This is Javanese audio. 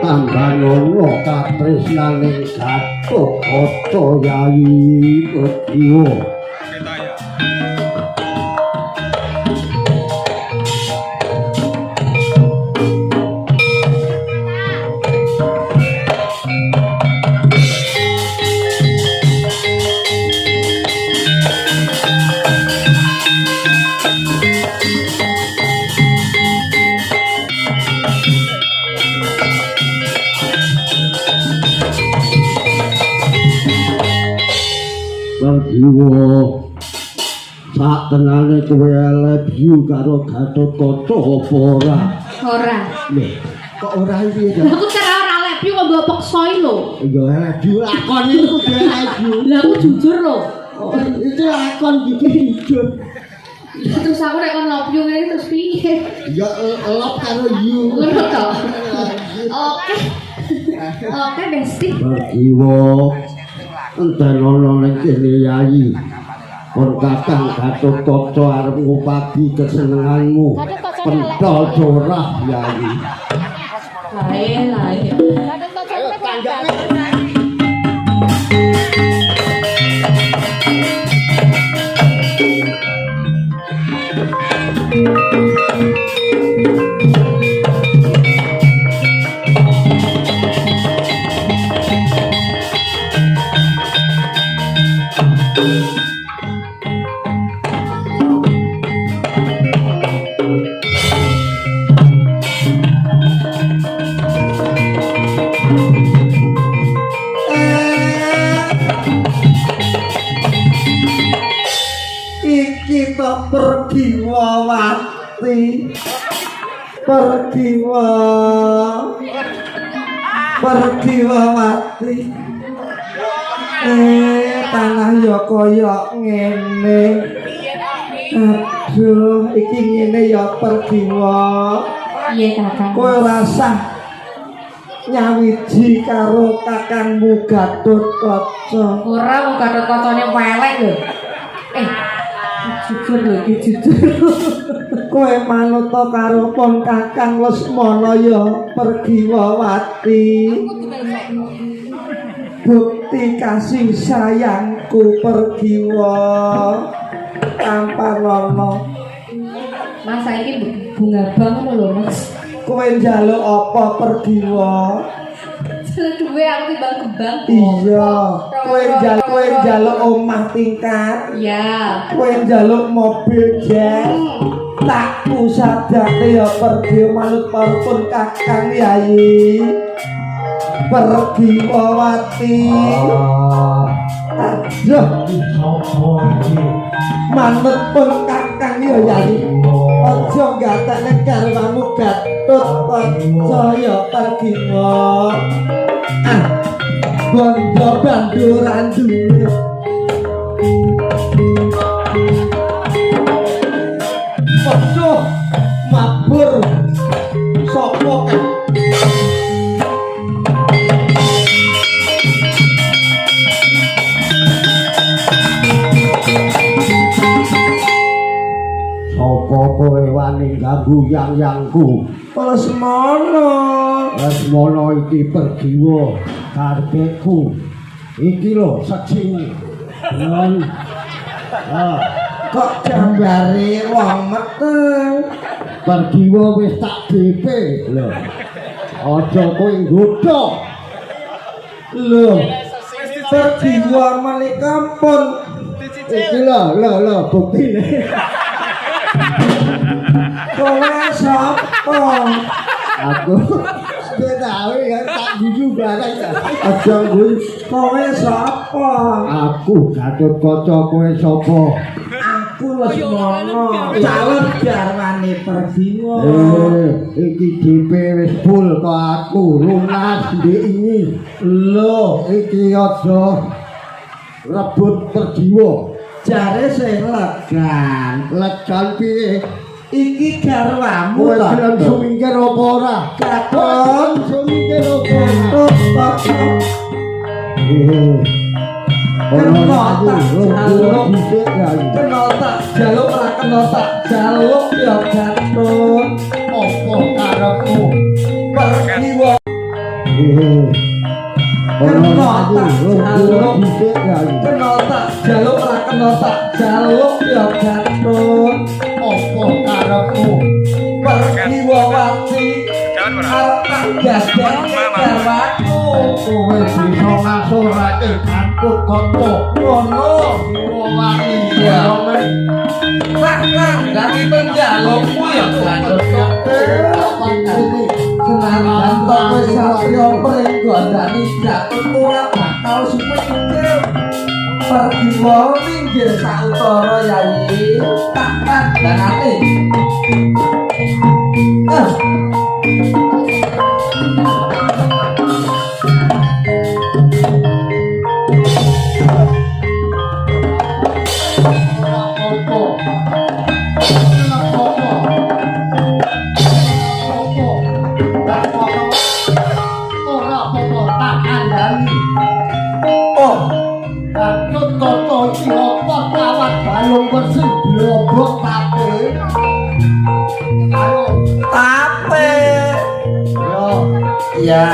Ambanono katresnaning Gatotkaca Yayi Begiwa. Begiwa sak tenane kowe lebiu karo Gatotkaca apa ora? Ora. Lho, kok ora iki ya? Lah aku cara ora lebiu kok mbok peksoi lho. Ya lebiu lakon iki kudu lebiu. Lah aku jujur lho. Itu lakon iki jujur. Terus aku nek kon lebiu ngene terus piye? Ya elop karo yu. Ngono to. Oke. Oke, Besti. Begiwa enten ana ning kene Yayi. Kon Kakang Gatotkaca arep ngupadi kesenenganmu. Pentol corah Yayi. Lae. Ayo tanggane. Pergiwawati Pergiwawati tanah ya kaya ngene. Aduh iki ngene ya Pergiwa. Iya, Kakang. Kowe rasah nyawiji karo kakangmu Gatotkaca. Ora kok Gatotkaca welek lho. Jujur lho, iki jujur. Kowe manut karo pon Kakang Lesmana ya Pergiwawati. Bukti kasih sayangku Pergiwa tanpa nono. Mas saiki bunga bang lho, Mas. Kowe njaluk apa Pergiwa? Duwe aku timbang kembang. Iya, kowe njaluk omah tingkat. Iya. Kowe njaluk mobil jet. Tak pusadake ya pergi manut parpun Kakang Yayi Pergiwawati. Aduh, manut pun Kakang ya Yayi. Aja gatekne garwamu Gatotkaca ya Pergiwa. Bondo banduran dulu. Aduh, mabur sapa kan? Sapa kowe wani ganggu yang-yangku? Lesmana. Lesmana iki Pergiwa karepeku. Iki lho sejine. Kok jambare wong meteng. Pergiwa wis tak DP lho. Aja kowe nggodha. Lho. Pergiwa menika pun iki lho buktine. Kowe sapa? Aku tahu ya tak guyu barang ya. Aja guyu. Kowe sapa? Aku Gatotkaca. Kowe sapa? Aku Lesmana, calon garwane Pergiwa. Iki DP wis full kok aku lunas ndek ini. Lho, iki aja rebut Pergiwa. Jare sing legan. Legan piye? Iki garwamu ta. Kowe sumingkir apa ora? Gaton sumingkir apa? Kenal tak jaluk ora kenal tak jaluk ya Gatot. Apa karepmu Pergiwa? Kena tak jaluk kena tak jaluk ora kena tak jaluk ya gatut Apa karepmu? pergi wawati arep tak gadek garwaku Kowe bisa ngasorake kantut kanca. ngono Wani ya ya. takkan dari penjalukmu ya gatut senajan tak wis satya pring gondani gatut ora bakal supingkir pergi wae minggir sautara yayi tak kandhangane oh tape ya